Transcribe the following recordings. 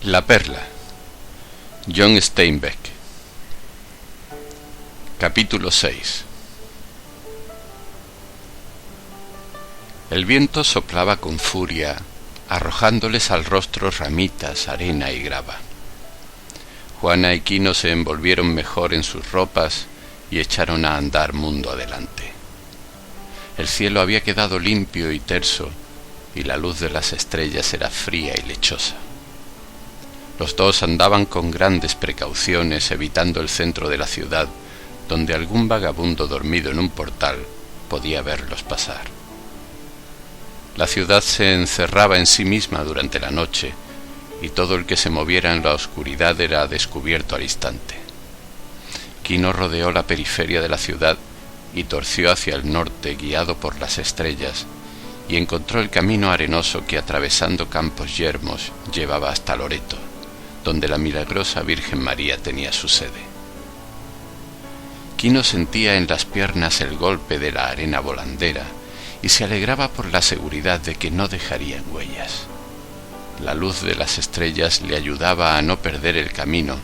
La perla. John Steinbeck. Capítulo 6. El viento soplaba con furia, arrojándoles al rostro ramitas, arena y grava. Juana y Quino se envolvieron mejor en sus ropas y echaron a andar mundo adelante. El cielo había quedado limpio y terso, y la luz de las estrellas era fría y lechosa. Los dos andaban con grandes precauciones, evitando el centro de la ciudad, donde algún vagabundo dormido en un portal podía verlos pasar. La ciudad se encerraba en sí misma durante la noche, y todo el que se moviera en la oscuridad era descubierto al instante. Quino rodeó la periferia de la ciudad y torció hacia el norte, guiado por las estrellas, y encontró el camino arenoso que, atravesando campos yermos, llevaba hasta Loreto, donde la milagrosa Virgen María tenía su sede. Quino sentía en las piernas el golpe de la arena volandera y se alegraba por la seguridad de que no dejarían huellas. La luz de las estrellas le ayudaba a no perder el camino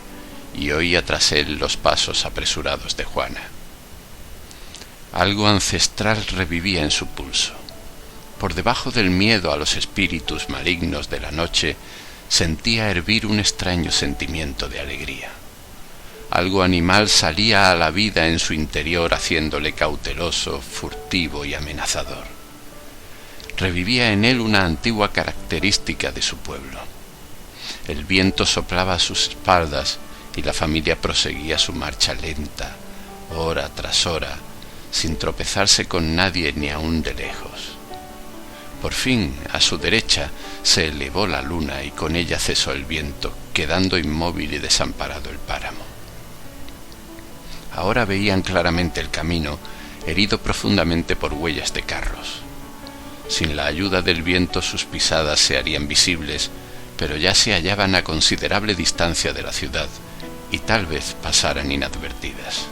y oía tras él los pasos apresurados de Juana. Algo ancestral revivía en su pulso. Por debajo del miedo a los espíritus malignos de la noche, sentía hervir un extraño sentimiento de alegría. Algo animal salía a la vida en su interior, haciéndole cauteloso, furtivo y amenazador. Revivía en él una antigua característica de su pueblo. El viento soplaba a sus espaldas y la familia proseguía su marcha lenta, hora tras hora, sin tropezarse con nadie ni aun de lejos. Por fin, a su derecha, se elevó la luna y con ella cesó el viento, quedando inmóvil y desamparado el páramo. Ahora veían claramente el camino, herido profundamente por huellas de carros. Sin la ayuda del viento sus pisadas se harían visibles, pero ya se hallaban a considerable distancia de la ciudad y tal vez pasaran inadvertidas.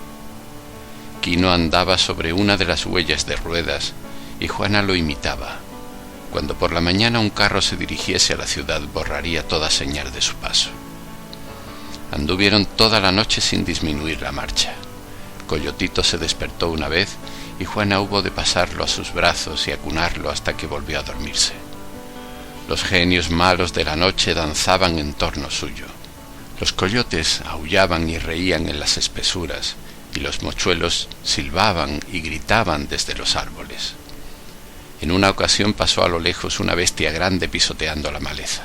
Quino andaba sobre una de las huellas de ruedas y Juana lo imitaba. Cuando por la mañana un carro se dirigiese a la ciudad, borraría toda señal de su paso. Anduvieron toda la noche sin disminuir la marcha. Coyotito se despertó una vez y Juana hubo de pasarlo a sus brazos y acunarlo hasta que volvió a dormirse. Los genios malos de la noche danzaban en torno suyo. Los coyotes aullaban y reían en las espesuras, y los mochuelos silbaban y gritaban desde los árboles. En una ocasión pasó a lo lejos una bestia grande pisoteando la maleza.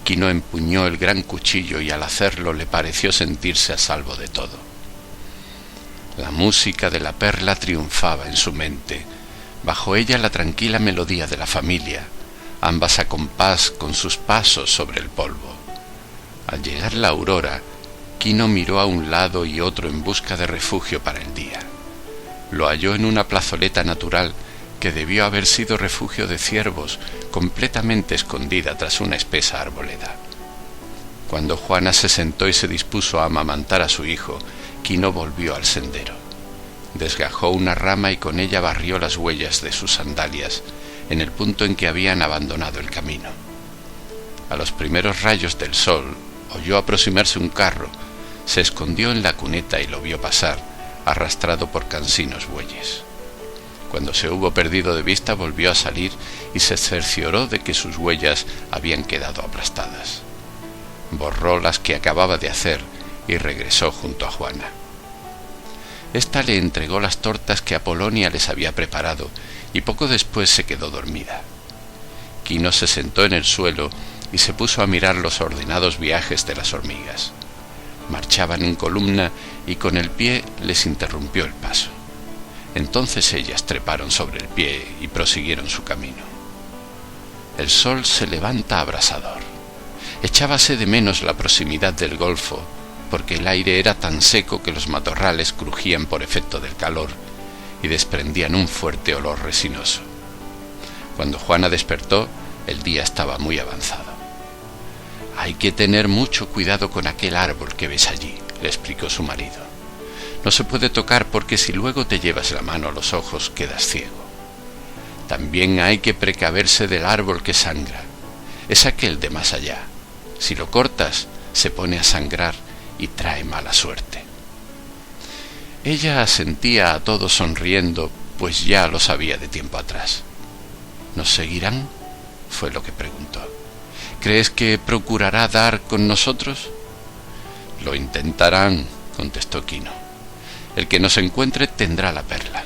Quino empuñó el gran cuchillo y al hacerlo le pareció sentirse a salvo de todo. La música de la perla triunfaba en su mente, bajo ella la tranquila melodía de la familia, ambas a compás con sus pasos sobre el polvo. Al llegar la aurora, Quino miró a un lado y otro en busca de refugio para el día. Lo halló en una plazoleta natural que debió haber sido refugio de ciervos, completamente escondida tras una espesa arboleda. Cuando Juana se sentó y se dispuso a amamantar a su hijo, Quino volvió al sendero. Desgajó una rama y con ella barrió las huellas de sus sandalias en el punto en que habían abandonado el camino. A los primeros rayos del sol oyó aproximarse un carro, se escondió en la cuneta y lo vio pasar, arrastrado por cansinos bueyes. Cuando se hubo perdido de vista, volvió a salir y se cercioró de que sus huellas habían quedado aplastadas. Borró las que acababa de hacer y regresó junto a Juana. Esta le entregó las tortas que Apolonia les había preparado y poco después se quedó dormida. Quino se sentó en el suelo y se puso a mirar los ordenados viajes de las hormigas. Marchaban en columna y con el pie les interrumpió el paso. Entonces ellas treparon sobre el pie y prosiguieron su camino. El sol se levanta abrasador. Echábase de menos la proximidad del golfo, porque el aire era tan seco que los matorrales crujían por efecto del calor y desprendían un fuerte olor resinoso. Cuando Juana despertó, el día estaba muy avanzado. «Hay que tener mucho cuidado con aquel árbol que ves allí», le explicó su marido. «No se puede tocar porque si luego te llevas la mano a los ojos quedas ciego. También hay que precaverse del árbol que sangra. Es aquel de más allá. Si lo cortas, se pone a sangrar y trae mala suerte. Ella asentía a todo sonriendo, pues ya lo sabía de tiempo atrás. ¿Nos seguirán?, fue lo que preguntó. ¿Crees que procurará dar con nosotros? Lo intentarán, contestó Quino. El que nos encuentre tendrá la perla.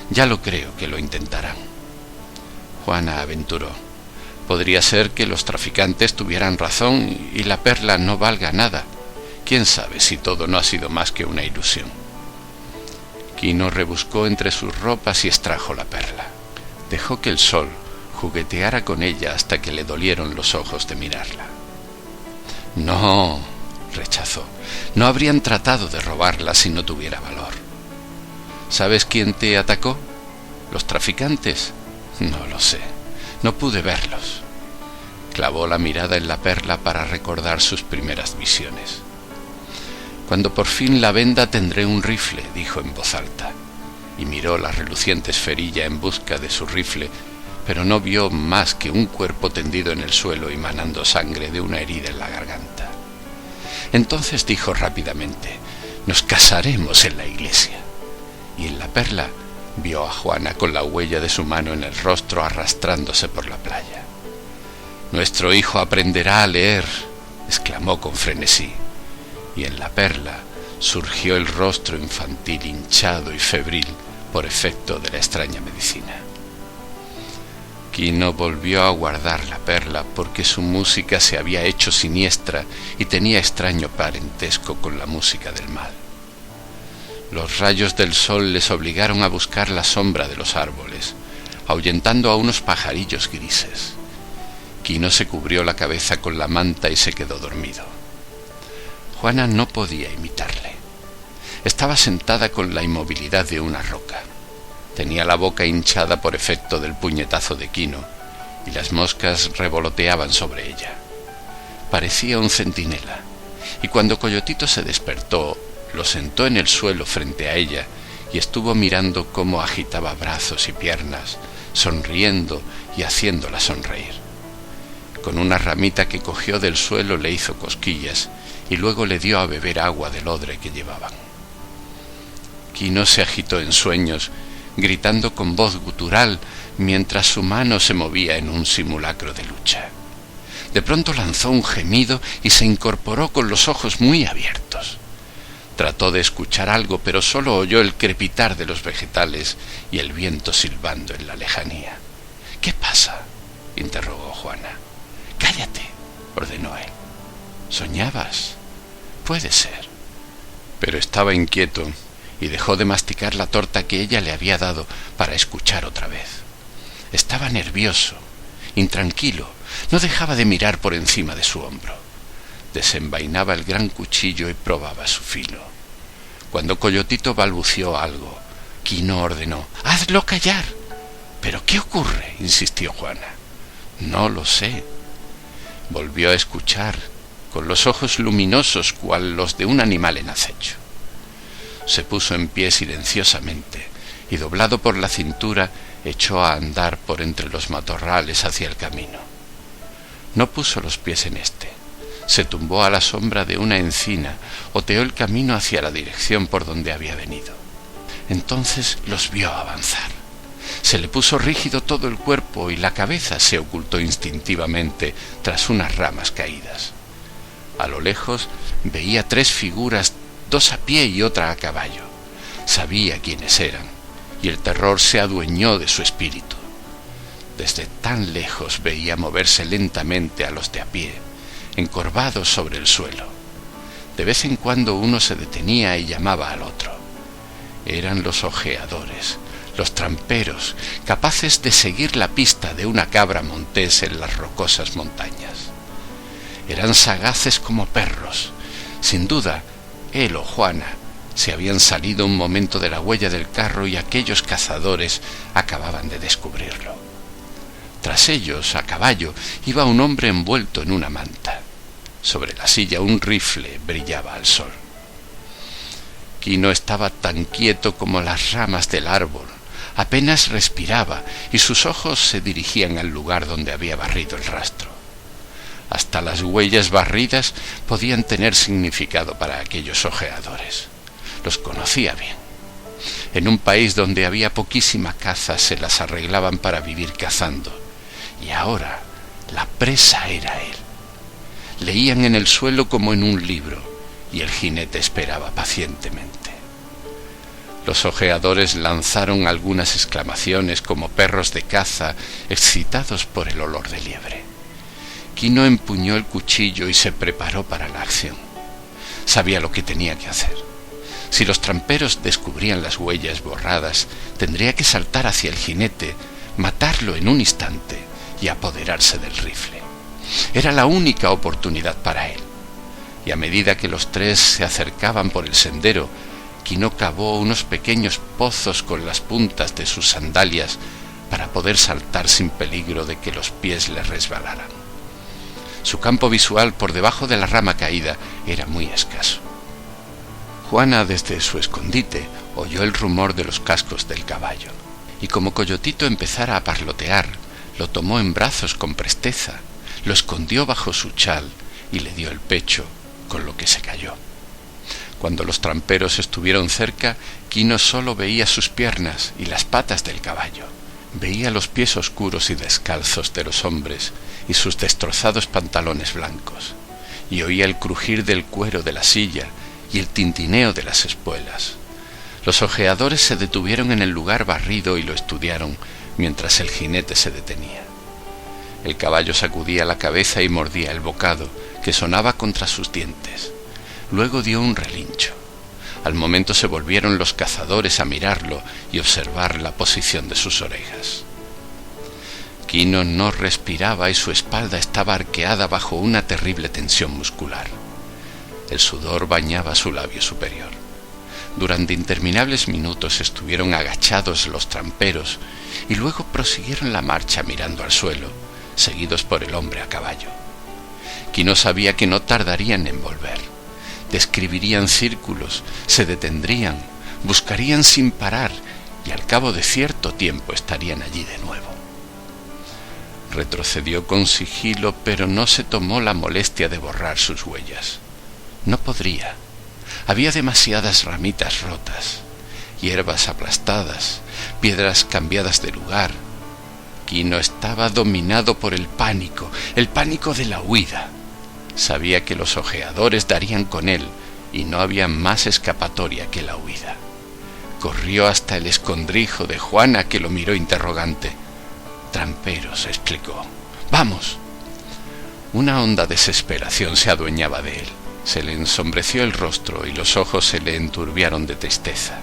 Ya lo creo que lo intentarán. Juana aventuró. Podría ser que los traficantes tuvieran razón y la perla no valga nada. ¿Quién sabe si todo no ha sido más que una ilusión? Quino rebuscó entre sus ropas y extrajo la perla. Dejó que el sol jugueteara con ella hasta que le dolieron los ojos de mirarla. No, rechazó. No habrían tratado de robarla si no tuviera valor. ¿Sabes quién te atacó? ¿Los traficantes? No lo sé. No pude verlos. Clavó la mirada en la perla para recordar sus primeras visiones. Cuando por fin la venda tendré un rifle, dijo en voz alta, y miró la reluciente esferilla en busca de su rifle, pero no vio más que un cuerpo tendido en el suelo y manando sangre de una herida en la garganta. Entonces dijo rápidamente: «Nos casaremos en la iglesia». Y en la perla vio a Juana con la huella de su mano en el rostro arrastrándose por la playa. «Nuestro hijo aprenderá a leer», exclamó con frenesí, y en la perla surgió el rostro infantil hinchado y febril por efecto de la extraña medicina. Quino volvió a guardar la perla porque su música se había hecho siniestra y tenía extraño parentesco con la música del mal. Los rayos del sol les obligaron a buscar la sombra de los árboles, ahuyentando a unos pajarillos grises. Quino se cubrió la cabeza con la manta y se quedó dormido. Juana no podía imitarle. Estaba sentada con la inmovilidad de una roca. Tenía la boca hinchada por efecto del puñetazo de Quino, y las moscas revoloteaban sobre ella. Parecía un centinela, y cuando Coyotito se despertó, lo sentó en el suelo frente a ella y estuvo mirando cómo agitaba brazos y piernas, sonriendo y haciéndola sonreír. Con una ramita que cogió del suelo le hizo cosquillas y luego le dio a beber agua del odre que llevaban. Quino se agitó en sueños, gritando con voz gutural mientras su mano se movía en un simulacro de lucha. De pronto lanzó un gemido y se incorporó con los ojos muy abiertos. Trató de escuchar algo, pero solo oyó el crepitar de los vegetales y el viento silbando en la lejanía. «¿Qué pasa?», interrogó Juana. «Cállate», ordenó él. «¿Soñabas?». «Puede ser». Pero estaba inquieto y dejó de masticar la torta que ella le había dado para escuchar otra vez. Estaba nervioso, intranquilo, no dejaba de mirar por encima de su hombro. Desenvainaba el gran cuchillo y probaba su filo. Cuando Coyotito balbuceó algo, Quino ordenó: «¡Hazlo callar!». «¿Pero qué ocurre?», insistió Juana. «No lo sé». Volvió a escuchar, con los ojos luminosos cual los de un animal en acecho. Se puso en pie silenciosamente y, doblado por la cintura, echó a andar por entre los matorrales hacia el camino. No puso los pies en este. Se tumbó a la sombra de una encina, oteó el camino hacia la dirección por donde había venido. Entonces los vio avanzar. Se le puso rígido todo el cuerpo y la cabeza se ocultó instintivamente tras unas ramas caídas. A lo lejos veía 3 figuras, 2 a pie y otra a caballo. Sabía quiénes eran, y el terror se adueñó de su espíritu. Desde tan lejos veía moverse lentamente a los de a pie, encorvados sobre el suelo. De vez en cuando uno se detenía y llamaba al otro. Eran los ojeadores, los tramperos, capaces de seguir la pista de una cabra montés en las rocosas montañas. Eran sagaces como perros. Sin duda, él o Juana se habían salido un momento de la huella del carro y aquellos cazadores acababan de descubrirlo. Tras ellos, a caballo, iba un hombre envuelto en una manta. Sobre la silla un rifle brillaba al sol. Quino estaba tan quieto como las ramas del árbol. Apenas respiraba y sus ojos se dirigían al lugar donde había barrido el rastro. Hasta las huellas barridas podían tener significado para aquellos ojeadores. Los conocía bien. En un país donde había poquísima caza se las arreglaban para vivir cazando. Y ahora la presa era él. Leían en el suelo como en un libro, y el jinete esperaba pacientemente. Los ojeadores lanzaron algunas exclamaciones como perros de caza excitados por el olor de liebre. Quino empuñó el cuchillo y se preparó para la acción. Sabía lo que tenía que hacer. Si los tramperos descubrían las huellas borradas, tendría que saltar hacia el jinete, matarlo en un instante y apoderarse del rifle. Era la única oportunidad para él. Y a medida que los tres se acercaban por el sendero, Quino cavó unos pequeños pozos con las puntas de sus sandalias para poder saltar sin peligro de que los pies le resbalaran. Su campo visual por debajo de la rama caída era muy escaso. Juana, desde su escondite, oyó el rumor de los cascos del caballo, y como Coyotito empezara a parlotear, lo tomó en brazos con presteza, lo escondió bajo su chal y le dio el pecho, con lo que se cayó. Cuando los tramperos estuvieron cerca, Quino solo veía sus piernas y las patas del caballo. Veía los pies oscuros y descalzos de los hombres y sus destrozados pantalones blancos, y oía el crujir del cuero de la silla y el tintineo de las espuelas. Los ojeadores se detuvieron en el lugar barrido y lo estudiaron mientras el jinete se detenía. El caballo sacudía la cabeza y mordía el bocado, que sonaba contra sus dientes. Luego dio un relincho. Al momento se volvieron los cazadores a mirarlo y observar la posición de sus orejas. Quino no respiraba y su espalda estaba arqueada bajo una terrible tensión muscular. El sudor bañaba su labio superior. Durante interminables minutos estuvieron agachados los tramperos y luego prosiguieron la marcha mirando al suelo, seguidos por el hombre a caballo. Quino sabía que no tardarían en volver. Describirían círculos, se detendrían, buscarían sin parar y al cabo de cierto tiempo estarían allí de nuevo. Retrocedió con sigilo, pero no se tomó la molestia de borrar sus huellas. No podría. Había demasiadas ramitas rotas, hierbas aplastadas, piedras cambiadas de lugar. Quino estaba dominado por el pánico de la huida. Sabía que los ojeadores darían con él y no había más escapatoria que la huida. Corrió hasta el escondrijo de Juana, que lo miró interrogante. «Tramperos», explicó. «Vamos». Una honda desesperación se adueñaba de él. Se le ensombreció el rostro y los ojos se le enturbiaron de tristeza.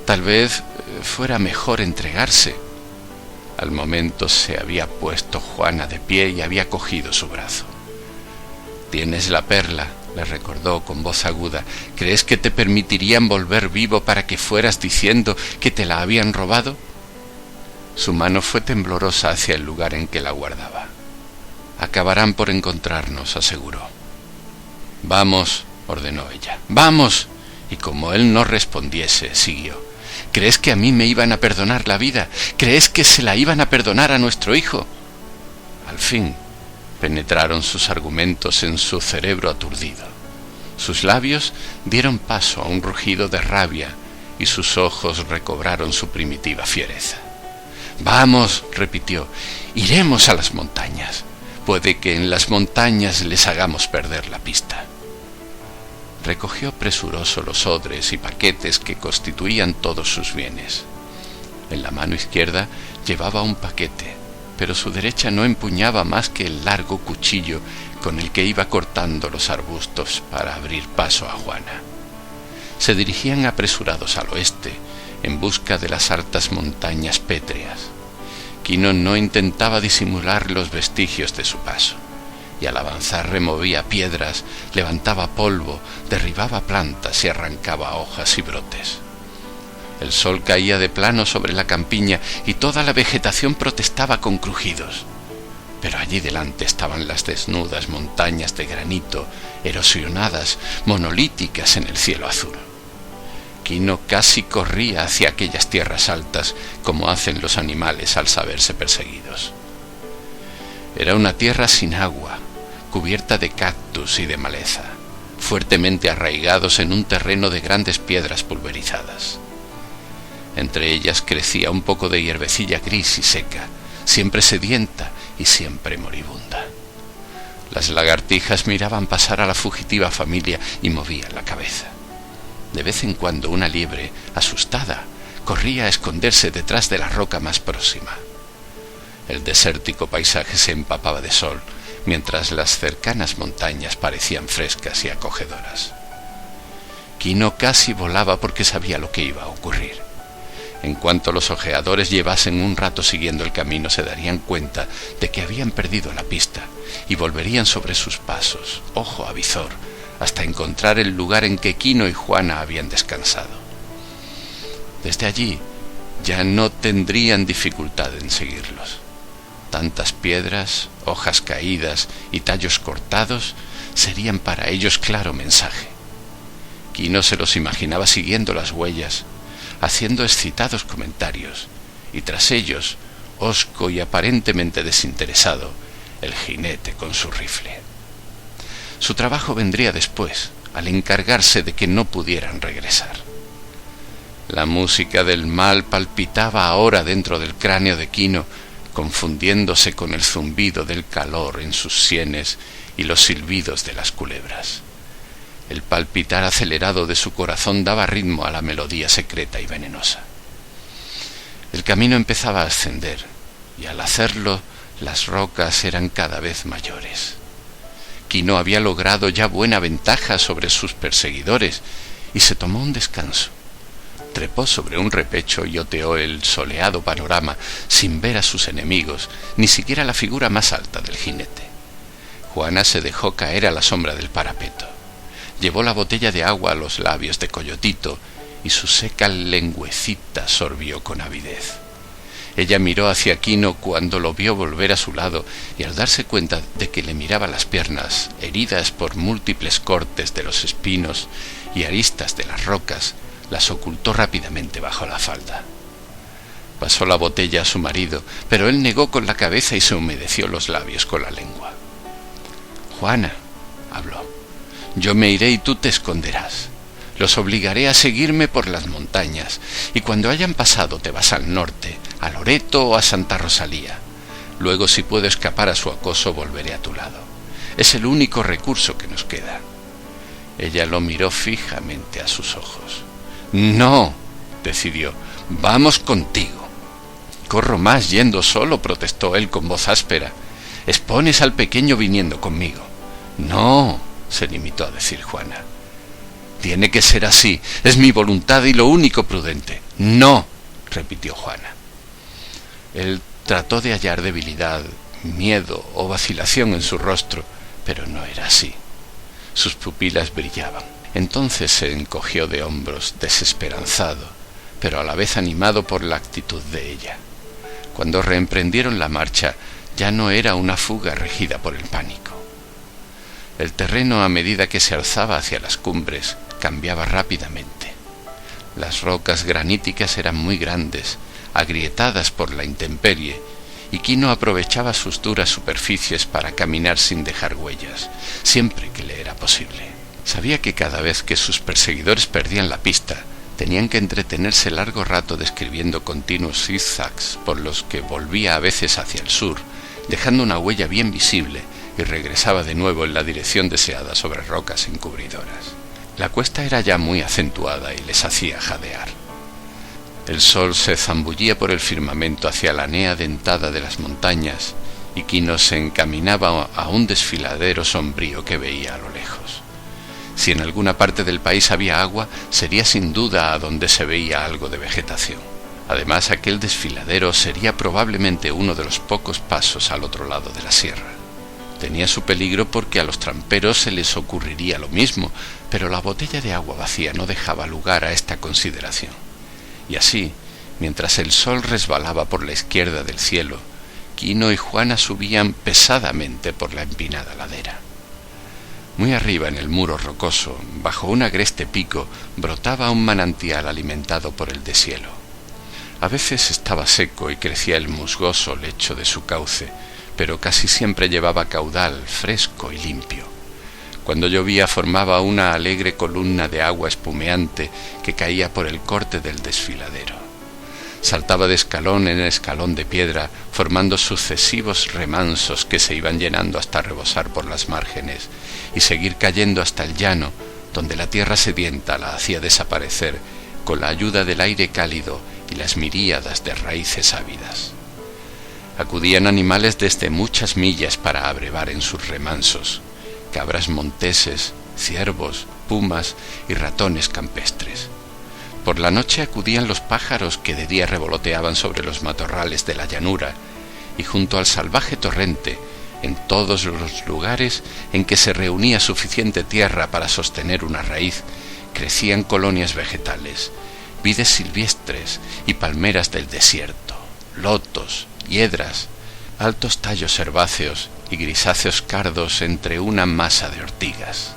Tal vez fuera mejor entregarse. Al momento se había puesto Juana de pie y había cogido su brazo. «Tienes la perla», le recordó con voz aguda. «¿Crees que te permitirían volver vivo para que fueras diciendo que te la habían robado?» Su mano fue temblorosa hacia el lugar en que la guardaba. «Acabarán por encontrarnos», aseguró. «Vamos», ordenó ella. «Vamos». Y como él no respondiese, siguió. «¿Crees que a mí me iban a perdonar la vida? ¿Crees que se la iban a perdonar a nuestro hijo?» Al fin penetraron sus argumentos en su cerebro aturdido. Sus labios dieron paso a un rugido de rabia y sus ojos recobraron su primitiva fiereza. «Vamos», repitió, «iremos a las montañas. Puede que en las montañas les hagamos perder la pista». Recogió presuroso los odres y paquetes que constituían todos sus bienes. En la mano izquierda llevaba un paquete, pero su derecha no empuñaba más que el largo cuchillo con el que iba cortando los arbustos para abrir paso a Juana. Se dirigían apresurados al oeste, en busca de las altas montañas pétreas. Quino no intentaba disimular los vestigios de su paso, y al avanzar removía piedras, levantaba polvo, derribaba plantas y arrancaba hojas y brotes. El sol caía de plano sobre la campiña y toda la vegetación protestaba con crujidos. Pero allí delante estaban las desnudas montañas de granito, erosionadas, monolíticas en el cielo azul. Quino casi corría hacia aquellas tierras altas, como hacen los animales al saberse perseguidos. Era una tierra sin agua, cubierta de cactus y de maleza, fuertemente arraigados en un terreno de grandes piedras pulverizadas. Entre ellas crecía un poco de hierbecilla gris y seca, siempre sedienta y siempre moribunda. Las lagartijas miraban pasar a la fugitiva familia y movían la cabeza. De vez en cuando una liebre, asustada, corría a esconderse detrás de la roca más próxima. El desértico paisaje se empapaba de sol, mientras las cercanas montañas parecían frescas y acogedoras. Quino casi volaba porque sabía lo que iba a ocurrir. En cuanto los ojeadores llevasen un rato siguiendo el camino, se darían cuenta de que habían perdido la pista y volverían sobre sus pasos, ojo a visor, hasta encontrar el lugar en que Quino y Juana habían descansado. Desde allí ya no tendrían dificultad en seguirlos. Tantas piedras, hojas caídas y tallos cortados serían para ellos claro mensaje. Quino se los imaginaba siguiendo las huellas, haciendo excitados comentarios, y tras ellos, hosco y aparentemente desinteresado, el jinete con su rifle. Su trabajo vendría después, al encargarse de que no pudieran regresar. La música del mal palpitaba ahora dentro del cráneo de Quino, confundiéndose con el zumbido del calor en sus sienes y los silbidos de las culebras. El palpitar acelerado de su corazón daba ritmo a la melodía secreta y venenosa. El camino empezaba a ascender, y al hacerlo, las rocas eran cada vez mayores. Quino había logrado ya buena ventaja sobre sus perseguidores, y se tomó un descanso. Trepó sobre un repecho y oteó el soleado panorama, sin ver a sus enemigos, ni siquiera la figura más alta del jinete. Juana se dejó caer a la sombra del parapeto. Llevó la botella de agua a los labios de Coyotito y su seca lengüecita sorbió con avidez. Ella miró hacia Quino cuando lo vio volver a su lado y al darse cuenta de que le miraba las piernas, heridas por múltiples cortes de los espinos y aristas de las rocas, las ocultó rápidamente bajo la falda. Pasó la botella a su marido, pero él negó con la cabeza y se humedeció los labios con la lengua. «Juana», habló, «yo me iré y tú te esconderás. Los obligaré a seguirme por las montañas, y cuando hayan pasado te vas al norte, a Loreto o a Santa Rosalía. Luego, si puedo escapar a su acoso, volveré a tu lado. Es el único recurso que nos queda». Ella lo miró fijamente a sus ojos. «No», decidió, «vamos contigo». «Corro más yendo solo», protestó él con voz áspera. «Expones al pequeño viniendo conmigo». «No», se limitó a decir Juana. «Tiene que ser así, es mi voluntad y lo único prudente». «No», repitió Juana. Él trató de hallar debilidad, miedo o vacilación en su rostro, pero no era así. Sus pupilas brillaban. Entonces se encogió de hombros, desesperanzado, pero a la vez animado por la actitud de ella. Cuando reemprendieron la marcha, ya no era una fuga regida por el pánico. El terreno, a medida que se alzaba hacia las cumbres, cambiaba rápidamente. Las rocas graníticas eran muy grandes, agrietadas por la intemperie, y Quino aprovechaba sus duras superficies para caminar sin dejar huellas, siempre que le era posible. Sabía que cada vez que sus perseguidores perdían la pista, tenían que entretenerse largo rato describiendo continuos zigzags por los que volvía a veces hacia el sur, dejando una huella bien visible, y regresaba de nuevo en la dirección deseada sobre rocas encubridoras. La cuesta era ya muy acentuada y les hacía jadear. El sol se zambullía por el firmamento hacia la nea dentada de las montañas, y Quino se encaminaba a un desfiladero sombrío que veía a lo lejos. Si en alguna parte del país había agua, sería sin duda a donde se veía algo de vegetación. Además, aquel desfiladero sería probablemente uno de los pocos pasos al otro lado de la sierra. Tenía su peligro porque a los tramperos se les ocurriría lo mismo, pero la botella de agua vacía no dejaba lugar a esta consideración. Y así, mientras el sol resbalaba por la izquierda del cielo, Quino y Juana subían pesadamente por la empinada ladera. Muy arriba en el muro rocoso, bajo un agreste pico, brotaba un manantial alimentado por el deshielo. A veces estaba seco y crecía el musgoso lecho de su cauce, pero casi siempre llevaba caudal fresco y limpio. Cuando llovía formaba una alegre columna de agua espumeante que caía por el corte del desfiladero. Saltaba de escalón en escalón de piedra, formando sucesivos remansos que se iban llenando hasta rebosar por las márgenes y seguir cayendo hasta el llano, donde la tierra sedienta la hacía desaparecer con la ayuda del aire cálido y las miríadas de raíces ávidas. Acudían animales desde muchas millas para abrevar en sus remansos: cabras monteses, ciervos, pumas y ratones campestres. Por la noche acudían los pájaros que de día revoloteaban sobre los matorrales de la llanura, y junto al salvaje torrente, en todos los lugares en que se reunía suficiente tierra para sostener una raíz, crecían colonias vegetales, vides silvestres y palmeras del desierto, lotos, hiedras, altos tallos herbáceos y grisáceos cardos entre una masa de ortigas.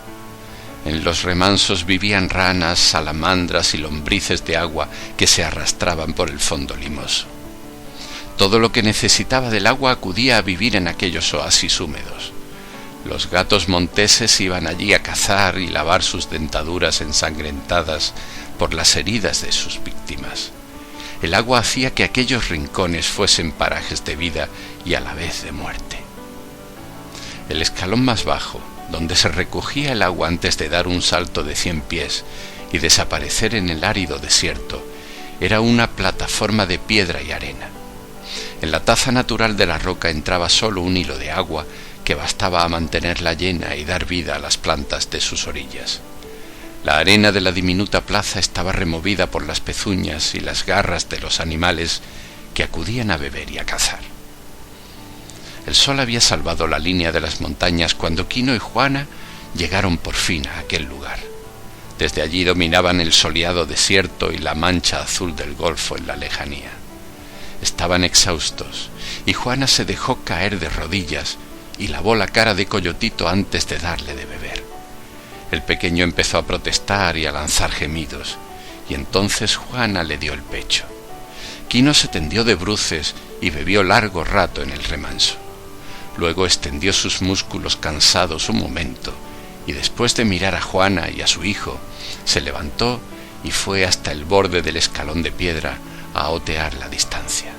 En los remansos vivían ranas, salamandras y lombrices de agua que se arrastraban por el fondo limoso. Todo lo que necesitaba del agua acudía a vivir en aquellos oasis húmedos. Los gatos monteses iban allí a cazar y lavar sus dentaduras ensangrentadas por las heridas de sus víctimas. El agua hacía que aquellos rincones fuesen parajes de vida y a la vez de muerte. El escalón más bajo, donde se recogía el agua antes de dar un salto de 100 pies y desaparecer en el árido desierto, era una plataforma de piedra y arena. En la taza natural de la roca entraba solo un hilo de agua que bastaba a mantenerla llena y dar vida a las plantas de sus orillas. La arena de la diminuta plaza estaba removida por las pezuñas y las garras de los animales que acudían a beber y a cazar. El sol había salvado la línea de las montañas cuando Quino y Juana llegaron por fin a aquel lugar. Desde allí dominaban el soleado desierto y la mancha azul del golfo en la lejanía. Estaban exhaustos, y Juana se dejó caer de rodillas y lavó la cara de Coyotito antes de darle de beber. El pequeño empezó a protestar y a lanzar gemidos, y entonces Juana le dio el pecho. Quino se tendió de bruces y bebió largo rato en el remanso. Luego extendió sus músculos cansados un momento, y después de mirar a Juana y a su hijo, se levantó y fue hasta el borde del escalón de piedra a otear la distancia.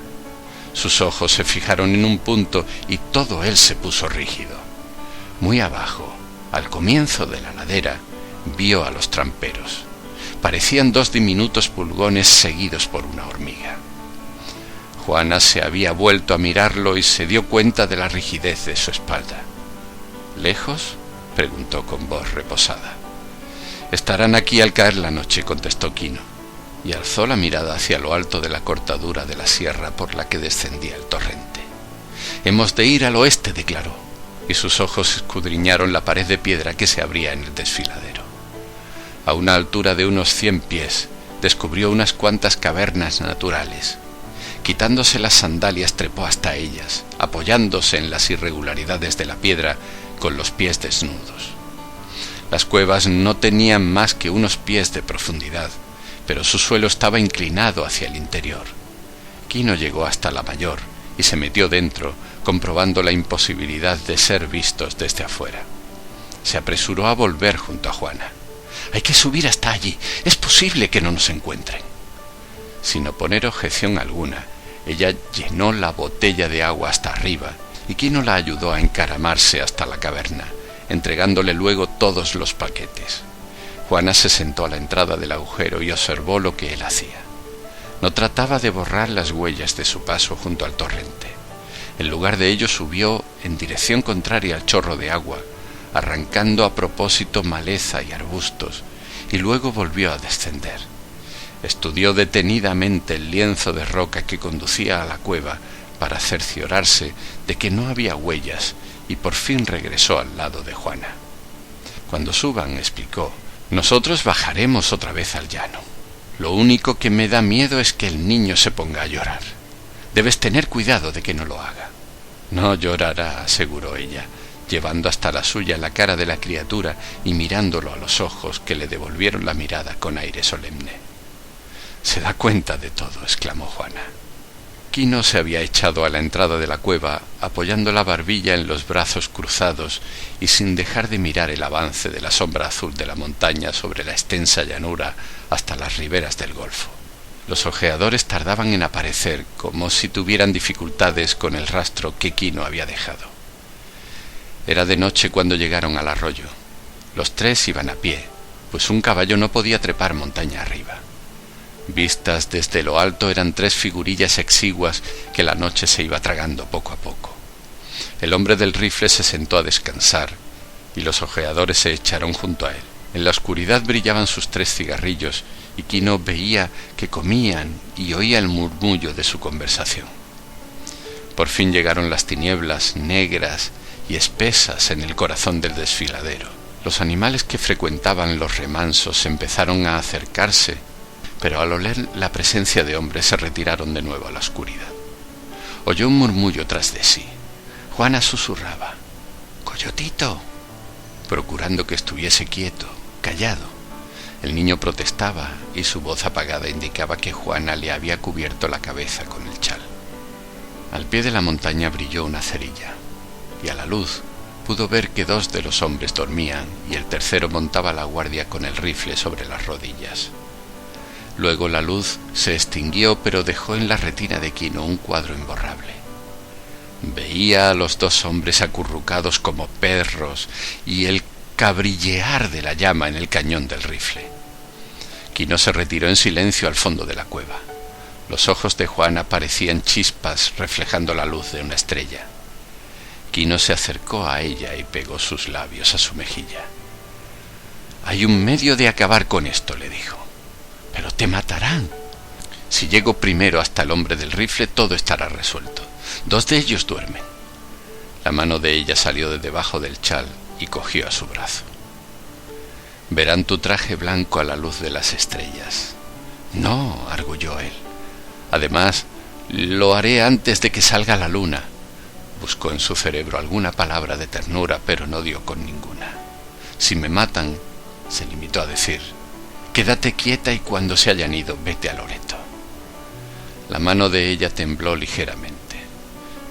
Sus ojos se fijaron en un punto y todo él se puso rígido. Muy abajo, al comienzo de la ladera, vio a los tramperos. Parecían 2 diminutos pulgones seguidos por una hormiga. Juana se había vuelto a mirarlo y se dio cuenta de la rigidez de su espalda. ¿Lejos?, preguntó con voz reposada. «Estarán aquí al caer la noche», contestó Quino, y alzó la mirada hacia lo alto de la cortadura de la sierra por la que descendía el torrente. «Hemos de ir al oeste», declaró, y sus ojos escudriñaron la pared de piedra que se abría en el desfiladero. A una altura de unos 100 pies, descubrió unas cuantas cavernas naturales. Quitándose las sandalias trepó hasta ellas, apoyándose en las irregularidades de la piedra con los pies desnudos. Las cuevas no tenían más que unos pies de profundidad, pero su suelo estaba inclinado hacia el interior. Quino llegó hasta la mayor y se metió dentro, comprobando la imposibilidad de ser vistos desde afuera. Se apresuró a volver junto a Juana. «Hay que subir hasta allí, es posible que no nos encuentren». Sin oponer objeción alguna, ella llenó la botella de agua hasta arriba y Quino la ayudó a encaramarse hasta la caverna, entregándole luego todos los paquetes. Juana se sentó a la entrada del agujero y observó lo que él hacía. No trataba de borrar las huellas de su paso junto al torrente. En lugar de ello subió en dirección contraria al chorro de agua, arrancando a propósito maleza y arbustos, y luego volvió a descender. Estudió detenidamente el lienzo de roca que conducía a la cueva para cerciorarse de que no había huellas y por fin regresó al lado de Juana. «Cuando suban», explicó, «nosotros bajaremos otra vez al llano. Lo único que me da miedo es que el niño se ponga a llorar. Debes tener cuidado de que no lo haga». «No llorará», aseguró ella, llevando hasta la suya la cara de la criatura y mirándolo a los ojos que le devolvieron la mirada con aire solemne. «Se da cuenta de todo», exclamó Juana. Quino se había echado a la entrada de la cueva, apoyando la barbilla en los brazos cruzados y sin dejar de mirar el avance de la sombra azul de la montaña sobre la extensa llanura hasta las riberas del golfo. Los ojeadores tardaban en aparecer, como si tuvieran dificultades con el rastro que Quino había dejado. Era de noche cuando llegaron al arroyo. Los tres iban a pie, pues un caballo no podía trepar montaña arriba. Vistas desde lo alto eran tres figurillas exiguas que la noche se iba tragando poco a poco. El hombre del rifle se sentó a descansar y los ojeadores se echaron junto a él. En la oscuridad brillaban sus 3 cigarrillos y Quino veía que comían y oía el murmullo de su conversación. Por fin llegaron las tinieblas negras y espesas en el corazón del desfiladero. Los animales que frecuentaban los remansos empezaron a acercarse, pero al oler la presencia de hombres se retiraron de nuevo a la oscuridad. Oyó un murmullo tras de sí. Juana susurraba: «Coyotito», procurando que estuviese quieto, callado. El niño protestaba y su voz apagada indicaba que Juana le había cubierto la cabeza con el chal. Al pie de la montaña brilló una cerilla, y a la luz pudo ver que 2 de los hombres dormían y el tercero montaba la guardia con el rifle sobre las rodillas. Luego la luz se extinguió, pero dejó en la retina de Quino un cuadro imborrable. Veía a los 2 hombres acurrucados como perros y el cabrillear de la llama en el cañón del rifle. Quino se retiró en silencio al fondo de la cueva. Los ojos de Juana parecían chispas reflejando la luz de una estrella. Quino se acercó a ella y pegó sus labios a su mejilla. «Hay un medio de acabar con esto», le dijo. «Pero te matarán. Si llego primero hasta el hombre del rifle, todo estará resuelto. 2 de ellos duermen». La mano de ella salió de debajo del chal y cogió a su brazo. «Verán tu traje blanco a la luz de las estrellas». «No», arguyó él. «Además, lo haré antes de que salga la luna». Buscó en su cerebro alguna palabra de ternura, pero no dio con ninguna. «Si me matan», se limitó a decir, «quédate quieta y cuando se hayan ido, vete a Loreto». La mano de ella tembló ligeramente.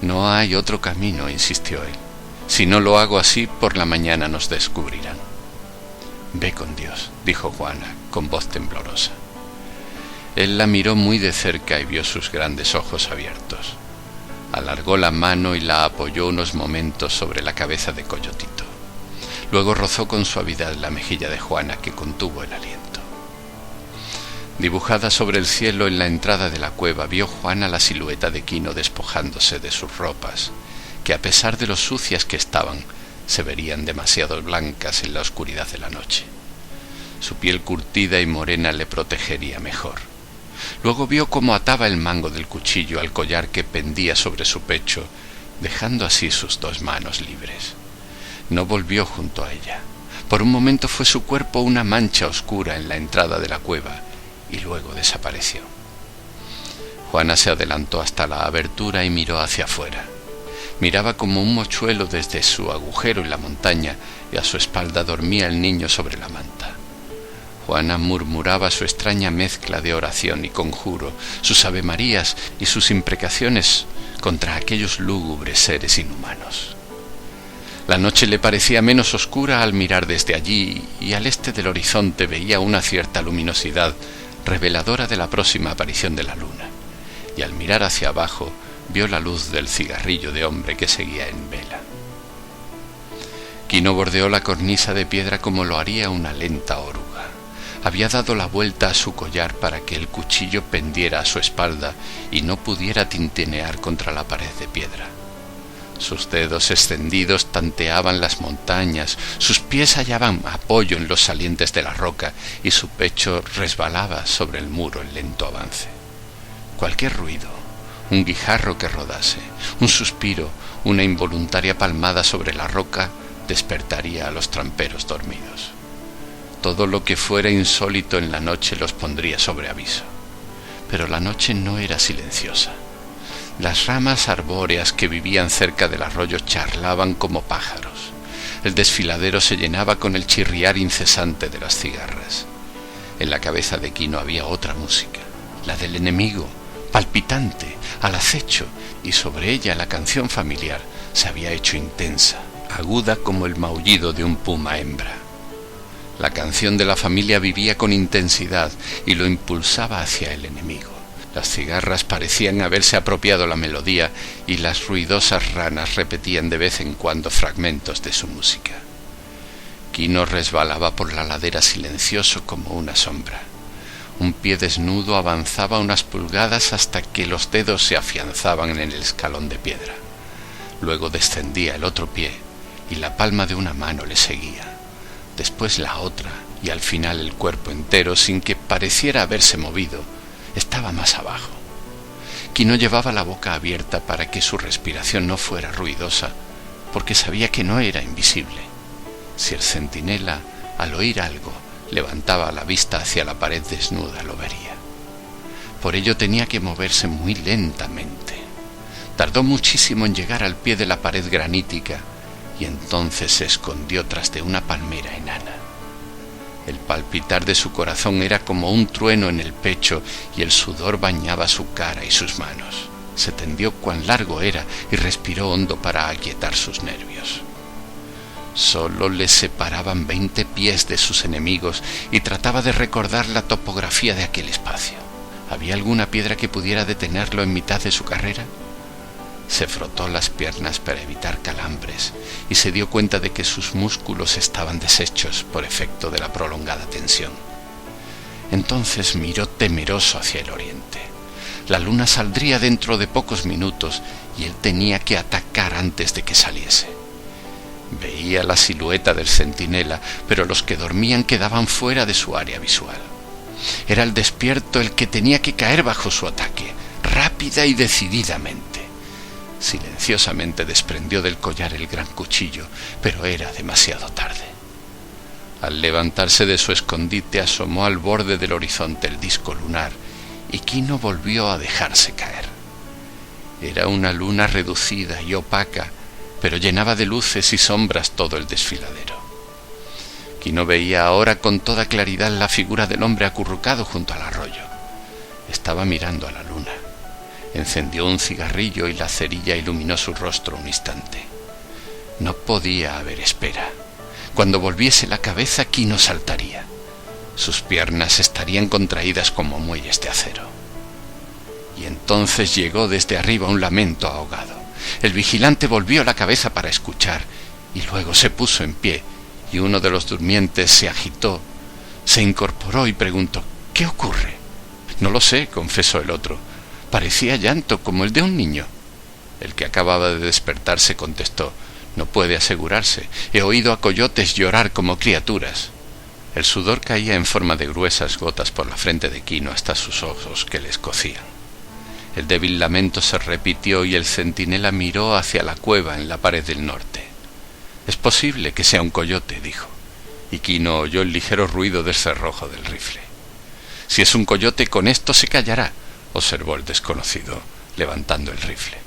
«No hay otro camino», insistió él. «Si no lo hago así, por la mañana nos descubrirán». «Ve con Dios», dijo Juana, con voz temblorosa. Él la miró muy de cerca y vio sus grandes ojos abiertos. Alargó la mano y la apoyó unos momentos sobre la cabeza de Coyotito. Luego rozó con suavidad la mejilla de Juana, que contuvo el aliento. Dibujada sobre el cielo en la entrada de la cueva, vio Juana la silueta de Quino despojándose de sus ropas, que a pesar de lo sucias que estaban, se verían demasiado blancas en la oscuridad de la noche. Su piel curtida y morena le protegería mejor. Luego vio cómo ataba el mango del cuchillo al collar que pendía sobre su pecho, dejando así sus 2 manos libres. No volvió junto a ella. Por un momento fue su cuerpo una mancha oscura en la entrada de la cueva y luego desapareció. Juana se adelantó hasta la abertura y miró hacia afuera. Miraba como un mochuelo desde su agujero en la montaña y a su espalda dormía el niño sobre la manta. Juana murmuraba su extraña mezcla de oración y conjuro, sus avemarías y sus imprecaciones contra aquellos lúgubres seres inhumanos. La noche le parecía menos oscura al mirar desde allí y al este del horizonte veía una cierta luminosidad reveladora de la próxima aparición de la luna, y al mirar hacia abajo vio la luz del cigarrillo de hombre que seguía en vela. Quino bordeó la cornisa de piedra como lo haría una lenta oruga. Había dado la vuelta a su collar para que el cuchillo pendiera a su espalda y no pudiera tintinear contra la pared de piedra. Sus dedos extendidos tanteaban las montañas, sus pies hallaban apoyo en los salientes de la roca y su pecho resbalaba sobre el muro en lento avance. Cualquier ruido, un guijarro que rodase, un suspiro, una involuntaria palmada sobre la roca, despertaría a los tramperos dormidos. Todo lo que fuera insólito en la noche los pondría sobre aviso. Pero la noche no era silenciosa. Las ramas arbóreas que vivían cerca del arroyo charlaban como pájaros. El desfiladero se llenaba con el chirriar incesante de las cigarras. En la cabeza de Quino había otra música, la del enemigo, palpitante, al acecho, y sobre ella la canción familiar se había hecho intensa, aguda como el maullido de un puma hembra. La canción de la familia vivía con intensidad y lo impulsaba hacia el enemigo. Las cigarras parecían haberse apropiado la melodía y las ruidosas ranas repetían de vez en cuando fragmentos de su música. Quino resbalaba por la ladera silencioso como una sombra. Un pie desnudo avanzaba unas pulgadas hasta que los dedos se afianzaban en el escalón de piedra. Luego descendía el otro pie y la palma de una mano le seguía. Después la otra y al final el cuerpo entero, sin que pareciera haberse movido, estaba más abajo. Quino llevaba la boca abierta para que su respiración no fuera ruidosa, porque sabía que no era invisible. Si el centinela, al oír algo, levantaba la vista hacia la pared desnuda, lo vería. Por ello tenía que moverse muy lentamente. Tardó muchísimo en llegar al pie de la pared granítica y entonces se escondió tras de una palmera enana. El palpitar de su corazón era como un trueno en el pecho y el sudor bañaba su cara y sus manos. Se tendió cuán largo era y respiró hondo para aquietar sus nervios. Solo le separaban 20 pies de sus enemigos y trataba de recordar la topografía de aquel espacio. ¿Había alguna piedra que pudiera detenerlo en mitad de su carrera? Se frotó las piernas para evitar calambres y se dio cuenta de que sus músculos estaban deshechos por efecto de la prolongada tensión. Entonces miró temeroso hacia el oriente. La luna saldría dentro de pocos minutos y él tenía que atacar antes de que saliese. Veía la silueta del centinela, pero los que dormían quedaban fuera de su área visual. Era el despierto el que tenía que caer bajo su ataque, rápida y decididamente. Silenciosamente desprendió del collar el gran cuchillo, pero era demasiado tarde. Al levantarse de su escondite asomó al borde del horizonte el disco lunar y Quino volvió a dejarse caer. Era una luna reducida y opaca, pero llenaba de luces y sombras todo el desfiladero. Quino veía ahora con toda claridad la figura del hombre acurrucado junto al arroyo. Estaba mirando a la luna. Encendió un cigarrillo y la cerilla iluminó su rostro un instante. No podía haber espera. Cuando volviese la cabeza, Quino saltaría. Sus piernas estarían contraídas como muelles de acero. Y entonces llegó desde arriba un lamento ahogado. El vigilante volvió la cabeza para escuchar y luego se puso en pie y uno de los durmientes se agitó, se incorporó y preguntó: «¿Qué ocurre?» «No lo sé», confesó el otro. Parecía llanto como el de un niño. El que acababa de despertarse contestó: «No puede asegurarse. He oído a coyotes llorar como criaturas». El sudor caía en forma de gruesas gotas por la frente de Quino hasta sus ojos que le escocían. El débil lamento se repitió y el centinela miró hacia la cueva en la pared del norte. «Es posible que sea un coyote», dijo, y Quino oyó el ligero ruido del cerrojo del rifle. «Si es un coyote, con esto se callará», observó el desconocido, levantando el rifle.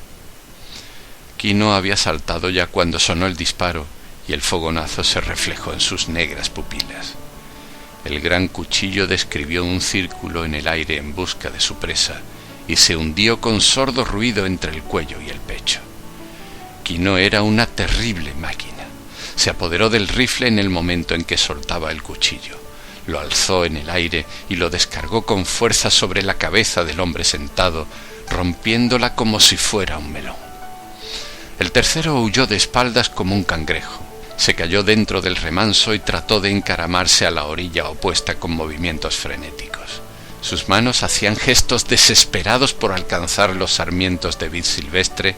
Quino había saltado ya cuando sonó el disparo y el fogonazo se reflejó en sus negras pupilas. El gran cuchillo describió un círculo en el aire en busca de su presa y se hundió con sordo ruido entre el cuello y el pecho. Quino era una terrible máquina. Se apoderó del rifle en el momento en que soltaba el cuchillo. Lo alzó en el aire y lo descargó con fuerza sobre la cabeza del hombre sentado, rompiéndola como si fuera un melón. El tercero huyó de espaldas como un cangrejo. Se cayó dentro del remanso y trató de encaramarse a la orilla opuesta con movimientos frenéticos. Sus manos hacían gestos desesperados por alcanzar los sarmientos de vid silvestre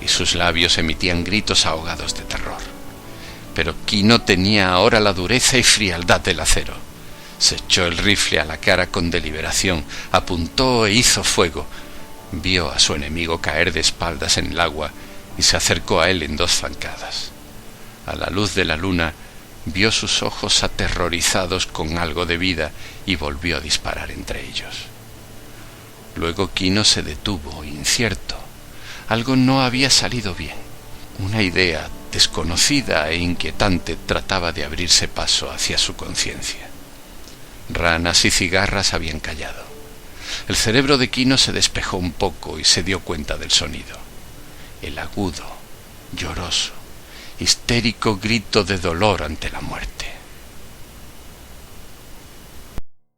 y sus labios emitían gritos ahogados de terror. Pero Quino tenía ahora la dureza y frialdad del acero. Se echó el rifle a la cara con deliberación, apuntó e hizo fuego. Vio a su enemigo caer de espaldas en el agua y se acercó a él en 2 zancadas. A la luz de la luna vio sus ojos aterrorizados con algo de vida y volvió a disparar entre ellos. Luego Quino se detuvo, incierto. Algo no había salido bien. Una idea desconocida e inquietante trataba de abrirse paso hacia su conciencia. Ranas y cigarras habían callado. El cerebro de Quino se despejó un poco y se dio cuenta del sonido. El agudo, lloroso, histérico grito de dolor ante la muerte.